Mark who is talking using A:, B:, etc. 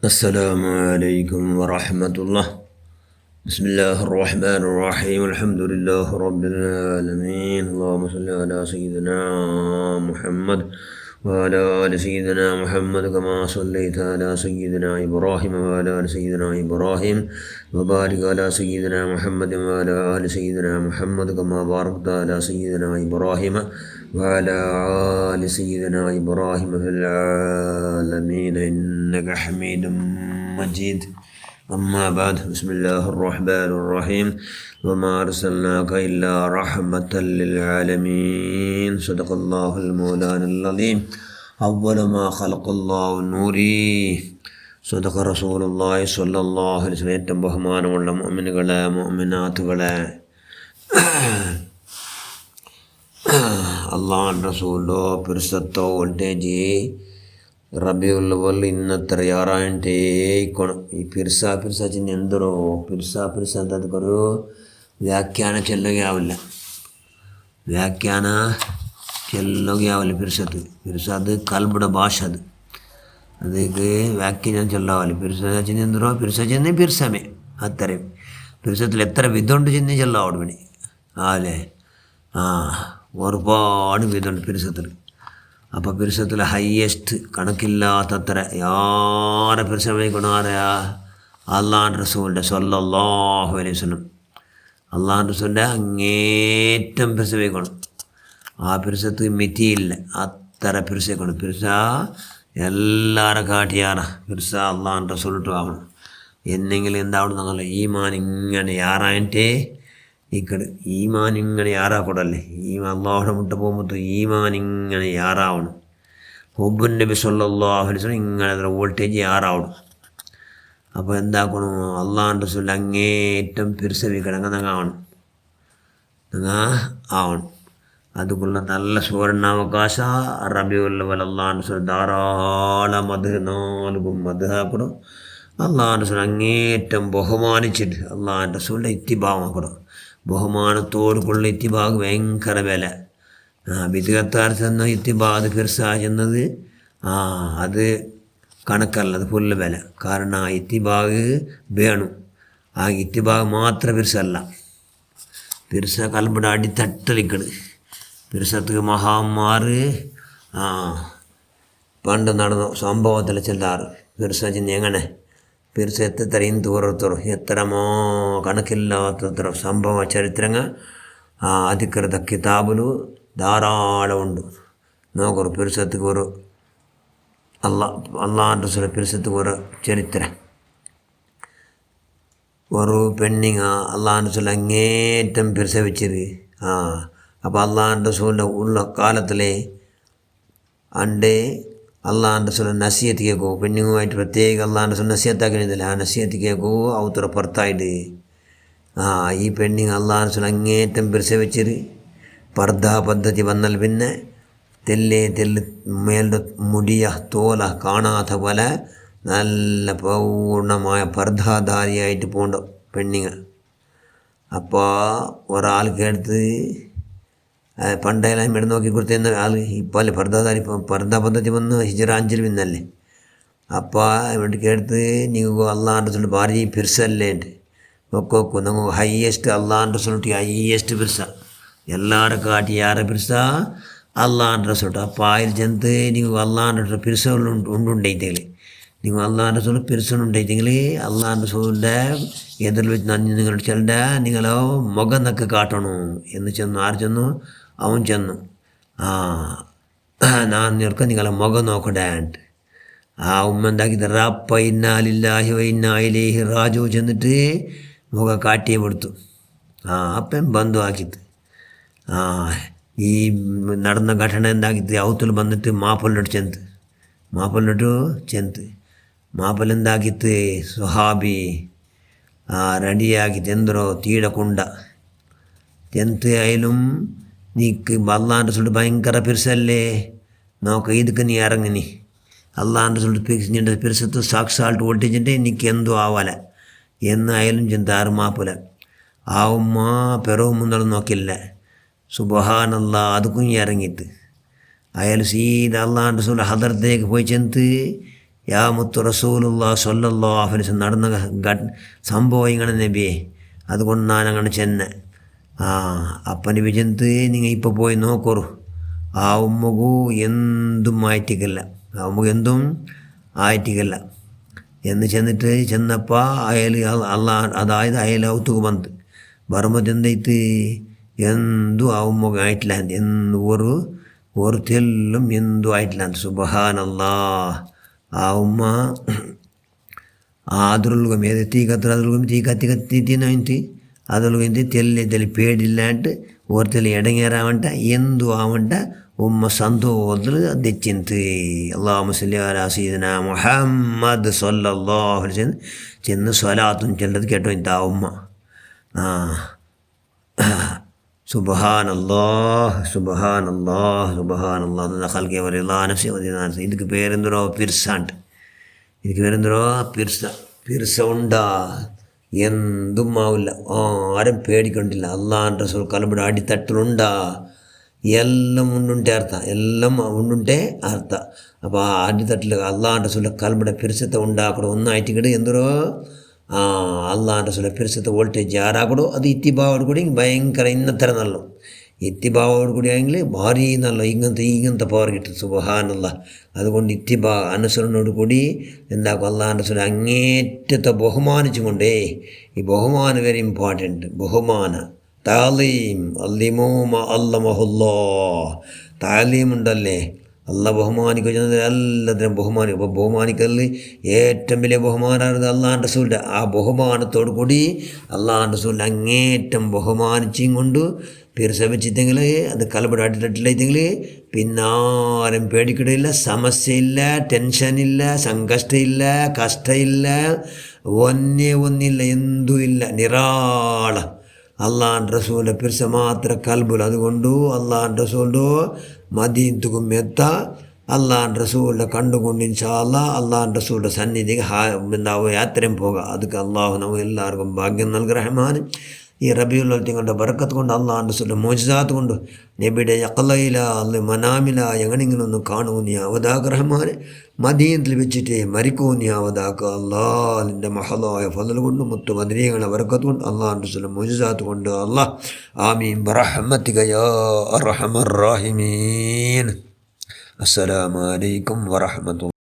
A: السلام عليكم ورحمة الله. بسم الله الرحمن الرحيم. الحمد لله رب العالمين. اللهم صل على سيدنا محمد وعلى آل سيدنا محمد كما صليت على سيدنا إبراهيم وعلى آل سيدنا إبراهيم وبارك على سيدنا محمد وعلى آل سيدنا محمد كما باركت على سيدنا إبراهيم وعلى آل سيدنا إبراهيم في العالمين إنك حميد مجيد. أما بعد. بسم الله الرحمن الرحيم. وما أرسلناك إلا رحمة للعالمين. صدق الله المولان العظيم. أول ما خلق الله نوري. صدق رسول الله صلى الله عليه وسلم. ഏറ്റവും ബഹുമാനമുള്ള മുഅ്മിനുകളെ മുഅ്മിനാത്തുകളെ, അള്ളാഹ് റസൂലോ പിർസത്തോ വോൾട്ടേജ് ರಬಿಯುಲ್ ಅವಲ್ ಇನ್ನತ್ರ ಯಾರಂಟೇ ಕೊಣ ಈ ಪಿರ್ಸಾ ಚಿನ್ನ ಎಂದರು ಪಿರ್ಸಾ ಅಂತ ಅದಕ್ಕೊರು ವ್ಯಾಖ್ಯಾನ ಚೆಲ್ಲೋಗೆ ಆವಿಲ್ಲ. ವ್ಯಾಖ್ಯಾನ ಚೆಲ್ಲೋಗೆ ಆವಿಲ್ಲ. ಪಿರ್ಸದು ಕಲ್ಬುಡ ಭಾಷೆ ಅದಕ್ಕೆ ವ್ಯಾಖ್ಯಾನ ಚೆಲ್ಲవాలి. ಪಿರ್ಸಾ ಚಿನ್ನ ಎಂದರು ಪಿರ್ಸಾ ಚಿನ್ನೆ ಪಿರ್ಸಮೆ അത്തരം പിർസത്തിൽ എത്ര വിധമുണ്ട് ചിന്നി ചെല്ലാം അവിടെ വേണി ആലേ ഒരുപാട് വിധമുണ്ട് പിർസത്തിൽ. അപ്പോൾ പിർസത്തിൽ ഹയ്യസ്റ്റ് കണക്കില്ലാത്തത്ര യാരെ പിർസമേക്കൊണ്ടാരാ അള്ളാഹ് റസൂലിൻ്റെ സ്വല്ലല്ലാഹു അലൈഹി വസല്ലം. അള്ളാഹ് റസൂലിൻ്റെ അങ്ങേറ്റം പിർസമേക്കണം. ആ പിർസത്ത് മിതിയില്ല, അത്ര പിർസേക്കണം. പിർസ എല്ലാവരെ കാട്ടിയാറ പിർസ അള്ളാഹ് റസൂലിട്ട് ആവണം. എന്നെങ്കിലും എന്താവണം എന്നല്ല, ഈമാൻ ഇങ്ങനെ യാറായിട്ടേ ഇക്കട് ഈമാൻ ഇങ്ങനെ യാറാക്കൂടല്ലേ. ഈ അള്ളാഹുടെ മുട്ട പോകുമ്പോൾ ഈമാൻ ഇങ്ങനെ യാറാവണം. ഹുബ്ബുൻ നബി സ്വല്ലല്ലാഹു അലൈഹി വസല്ലം ഇങ്ങനെ അതിൻ്റെ വോൾട്ടേജ് യാറാവണം. അപ്പോൾ എന്താക്കണം, അള്ളാഹുൻ്റെ റസൂൽ അങ്ങേറ്റം പിർസവിക്കണം. അങ്ങനെ ആവണം. അതുകൊള്ള നല്ല സുവർണാവകാശ റബിയുൽ അവ്വൽ അള്ളാഹുൻ്റെ റസൂൽ ധാരാളം മദ്ഹാക്കണം. അള്ളാഹുൻ്റെ റസൂൽ അങ്ങേറ്റം ബഹുമാനിച്ചിട്ട് അള്ളാഹുൻ്റെ റസൂലിൻ്റെ ഇത്തിബാമാക്കണം. ബഹുമാനത്തോടുള്ള ഇത്തിബാഗ് ഭയങ്കര വില. ബിദ്അത്താർ ചെന്ന ഇത്തിബാഗ് പിർസ ചെന്നത് അത് കണക്കല്ല, അത് ഫുള്ള് വില. കാരണം ആ ഇത്തിബാഗ് വേണം. ആ ഇത്തിബാഗ് മാത്രം പിർസല്ല. പിർസ കൽബിടെ അടിത്തട്ടലിക്കണ്. പിർസത്ത് മഹാന്മാർ പണ്ട് നടന്ന സംഭവത്തിൽ ചെല്ലാറ് പിർസ ചെന്ന് എങ്ങനെ പിർസ എത്രയും തൂറത്തുറ എത്രമോ കണക്കില്ലാത്തത്ര സംഭവ ചരിത്രങ്ങൾ അധികൃത കിതാബിൽ ധാരാളമുണ്ട്. നോക്കറു പിർസത്തുക്ക് ഒരു അള്ളാഹ് റസൂൽ പിർസത്തുക്ക് ഒരു ചരിത്രം. ഒരു പെണ്ണിങ്ങ അള്ളാഹ് റസൂൽ അങ്ങേറ്റം പിർസവിച്ചത്. അപ്പോൾ അള്ളാഹ് റസൂലിൻ്റെ ഉള്ള കാലത്തിലെ അണ്ടേ അള്ളാഹ് റസൂൽ നസീഹത്ത് കേൾക്കൂ. പെണ്ണുങ്ങളുമായിട്ട് പ്രത്യേകം അള്ളാഹ് റസൂൽ നസീഹത്താക്കുന്നില്ല. ആ നസീഹത്ത് കേൾക്കൂ അവത്ര പുറത്തായിട്ട്. ഈ പെണ്ണിങ് അള്ളാഹ് റസൂൽ അങ്ങേറ്റം പ്രസവിച്ചത്. പർദ്ദ പദ്ധതി വന്നാൽ പിന്നെ തെല്ല് മേളുടെ മുടിയ തോല കാണാത്ത പോലെ നല്ല പൂർണ്ണമായ പർദ്ദാധാരിയായിട്ട് പോകണ്ട പെണ്ണിങ്. അപ്പോൾ ഒരാൾക്ക് എടുത്ത് പണ്ടെല്ലാം ഇവിടെ നോക്കി കൊടുത്തിരുന്ന ആൾ ഇപ്പോൾ അല്ലേ പർദ്ദ പദ്ധതി വന്ന് ഹിജ്റ 5 പിന്നല്ലേ. അപ്പോൾ ഇവിടേക്ക് എടുത്ത് നിങ്ങൾ അള്ളാഹ് റസൂൽ ഭാര്യ പിർസല്ലേ നോക്കോക്കൂ. നമുക്ക് ഹയ്യസ്റ്റ് അള്ളാഹ് റസൂലിട്ട് ഹയ്യസ്റ്റ് പിർസ എല്ലാവരെ കാട്ടി ആരെ പിർസ അള്ളാഹ് റസൂൽ. അപ്പോൾ അതിൽ ചെന്ന് നിങ്ങൾ അള്ളാഹ് റസൂൽ പിർസ ഉണ്ടുണ്ടായിട്ടെങ്കിൽ നിങ്ങൾ അള്ളാഹ് റസൂൽ പിർസനുണ്ടായിട്ടെങ്കിൽ അള്ളാഹ് റസൂലിൻ്റെ എതിരിൽ വെച്ച് നന്ദി നിങ്ങളുടെ ചെല്ലേണ്ട നിങ്ങളോ മുഖം നക്ക് കാട്ടണോ എന്ന് ചെന്നു. ആര് ചെന്നു? അവൻ ചെന്നു. ഞാൻ നിൽക്കുക നിങ്ങളെ മുഖം നോക്കടാണ്ട്. ആ ഉമ്മ എന്താക്കിയത് റബ്ബ ഇന്നാ ലില്ലാഹി വ ഇന്നാ ഇലൈഹി റാജിഊൻ ചെന്നിട്ട് മുഖം കാട്ടിയേ കൊടുത്തു. അപ്പം ബന്ധു ആക്കിയത്. ഈ നടന്ന ഘടന എന്താക്കിയത് ഔത്തിൽ വന്നിട്ട് മാപ്പല്ലിട്ട് ചെന്ത് മാപ്പല്ലെന്താക്കിത്ത് സുഹാബി റെഡിയാക്കി ചെന്തറോ തീടക്കുണ്ട ചെന്ത്. അതിലും നീക്ക് അള്ളാൻ്റെ സുട്ട് ഭയങ്കര പിർസല്ലേ നോക്ക ഇതൊക്കെ നീ ഇറങ്ങി അള്ളാൻ്റെ സുട്ട് പിരിച്ചിട്ട് പിർസത്ത് സാക്ഷാൽട്ട് ഒട്ടിച്ചിട്ട് എനിക്ക് എന്തോ ആവാല എന്ന് അയാലും ചെന്താറ് മാപ്പല. ആ ഉമ്മ പെറവും മുന്നോട്ട് നോക്കില്ല. സുബ്ഹാനല്ലാ അതുക്കും ഇറങ്ങിയിട്ട് അയാൾ സീദ അള്ളാഹ് റസൂൽ ഹദറത്തേക്ക് പോയി ചെന്ന് യാ മുത്തു റസൂലുള്ളാഹി സ്വല്ലല്ലാഹു അലൈഹി വസല്ലം നടന്ന സംഭവം ഇങ്ങനെ നബിയെ, അതുകൊണ്ട് ഞാനങ്ങനെ ചെന്നെ. അപ്പം നബി ചെന്ന് നിങ്ങൾ ഇപ്പോൾ പോയി നോക്കൂ, ആ ഉമ്മകു എന്തും ആയിട്ടിക്കല്ല, ആ ഉമ്മക്ക് എന്തും ആയിട്ടിക്കല്ല എന്ന് ചെന്നപ്പോൾ അയാൾ അതായത് അയാൾ ഔത്തുക്ക് ಬರುമ്പോൾ ಎಂದೈತಿ ಎಂದು ಆ ಉಮ್ಮಗ ಆಯ್ತಲ್ಲ ಅಂತ ಎಂದು ഒരു തെല്ലും എന്തും ആയിട്ടില്ല ಅಂತ. സുബ്ഹാനല്ലാ. ആ ഉമ്മ ಅದ್ರೊಳಗೆ ಮೇಲೆ തീ ಅದ್ರೊಳಗೆ തീ ಕತ್ತಿ ತಿನ್ನೋಂತಿ ಅದ್ರೊಳಗೆ ತೆಲ್ಲಿ ಪೇಡಿಲ್ಲ ಅಂತ ஒரு தெல்லி இடைங்கேறாவன்ட்ட എന്തു ആവണ്ട ഉമ്മ സന്തോഷത്തിൽ തെച്ചിന്ത്. അല്ലാഹുമ്മ സ്വല്ലി അലാ സയ്യിദിനാ മുഹമ്മദ് സ്വല്ലല്ലാഹു അലൈഹി വസല്ലം ചെന്ന് സ്വലാത്തും ചെല്ലത് കേട്ടോ ഇതാ ഉമ്മ. സുബ്ഹാനല്ലാഹ് സുബ്ഹാനല്ലാഹ് സുബ്ഹാനല്ലാഹ് ഖൽഖി വറിളാ നഫ്സി വദിനാൻ. ಇದಕ್ಕೆ പേരെന്തോ പിർസാണ്ട്. ಇದಕ್ಕೆ പേരെന്തോ പിർസ ഉണ്ടാ എന്തും ആവില്ല, ആരും പേടിക്കൊണ്ടില്ല. അള്ളാഹുവിൻ്റെ റസൂൽ കലബിടെ അടിത്തട്ടിലുണ്ടാ എല്ലാം ഉണ്ടുണ്ടേ അർത്ഥ, എല്ലാം ഉണ്ടുണ്ടേ അർത്ഥ. അപ്പോൾ ആ അടിത്തട്ടിൽ അള്ളാഹുവിൻ്റെ റസൂലിൻ്റെ കലബിടെ പിരിസത്തെ ഉണ്ടാക്കടോ ഒന്നായിട്ടിക്കട് എന്തോ അള്ളാഹുവിൻ്റെ റസൂലിൻ്റെ പിരിസത്തെ വോൾട്ടേജ് ആരാക്കടോ അത് ഇത്തിബാവോട് കൂടി ഭയങ്കര ഇന്നത്തരം നല്ല ഇത്തിബാവോട് കൂടി ആയെങ്കിൽ ഭാരി നല്ല ഇങ്ങനത്തെ പവർ കിട്ടും. സുബ്ഹാനല്ലാഹ്. അതുകൊണ്ട് ഇത്തിബാ അനുസരണോട് കൂടി എന്താക്കും അള്ളാഹുവിൻ്റെ റസൂൽ അങ്ങേറ്റത്തെ ബഹുമാനിച്ചും കൊണ്ടേ. ഈ ബഹുമാനം വെരി ഇമ്പോർട്ടൻറ്റ്. ബഹുമാന താലീം അല്ലിമൂമ അല്ലമഹുല്ലാ. താലീമുണ്ടല്ലേ, അള്ളാഹ് ബഹുമാനിക്കുന്നത് എല്ലാത്തിനും ബഹുമാനിക്കും. അപ്പോൾ ബഹുമാനിക്കലിൽ ഏറ്റവും വലിയ ബഹുമാനമാണത് അള്ളാഹുവിൻ്റെ റസൂലിൻ്റെ. ആ ബഹുമാനത്തോടു കൂടി അള്ളാഹുവിൻ്റെ റസൂലിൻ്റെ അങ്ങേറ്റം ബഹുമാനിച്ചും കൊണ്ട് പിറസവിച്ചിട്ടെങ്കിൽ അത് കലബിടെ അടിത്തട്ടിലെങ്കിൽ പിന്നെ ആരും പേടിക്കിടില്ല, സമസ്യയില്ല, ടെൻഷനില്ല, സങ്കഷ്ടമില്ല, കഷ്ടമില്ല, ഒന്നില്ല, എന്തും ഇല്ല, നിരാള അള്ളാഹുവിൻ്റെ റസൂലിൻ്റെ പിറസ മാത്രം കൽബുൽ. അതുകൊണ്ട് അള്ളാഹുവിൻ്റെ റസൂലിൻ്റെ മദീനത്തുക്കും എത്ത അള്ളാഹുവിൻ്റെ റസൂലിനെ കണ്ടുകൊണ്ട് ഇൻഷാ അല്ലാഹ് അള്ളാഹുവിൻ്റെ റസൂലിൻ്റെ സന്നിധിക്ക് യാത്രയും പോകാം. അതൊക്കെ അള്ളാഹു നമുക്ക് എല്ലാവർക്കും ഭാഗ്യം നൽകി റഹ്മാൻ. ഈ റബീഉൽ അവ്വൽ തിങ്കളുടെ ബറക്കത്ത് കൊണ്ട് അള്ളാഹുവിൻ്റെ റസൂലിൻ്റെ മോചിസാത്ത് കൊണ്ട് നബിയുടെ യഖ്ലയില അല്ലെ മനാമില എങ്ങനെയെങ്കിലൊന്ന് കാണുമെന്ന് യാവതാക്ക് റഹ്മാൻ. മദീനത്തിൽ വെച്ചിട്ട് മരിക്കുമെന്ന് യാവതാക്ക് അള്ളാഹ് നിൻ്റെ മഹലായ ഫളൽ കൊണ്ട് മുത്തു മദനിയങ്ങളുടെ ബറക്കത്ത് കൊണ്ട് അള്ളാഹുവിൻ്റെ റസൂലിൻ്റെ മോചിസാത്ത് കൊണ്ട് അള്ളാഹ് ആമീൻ ബിറഹ്മതിക യാ അർഹമർ റഹീമീൻ. അസ്സലാമു അലൈക്കും വറഹ്മത്തുള്ളാഹി.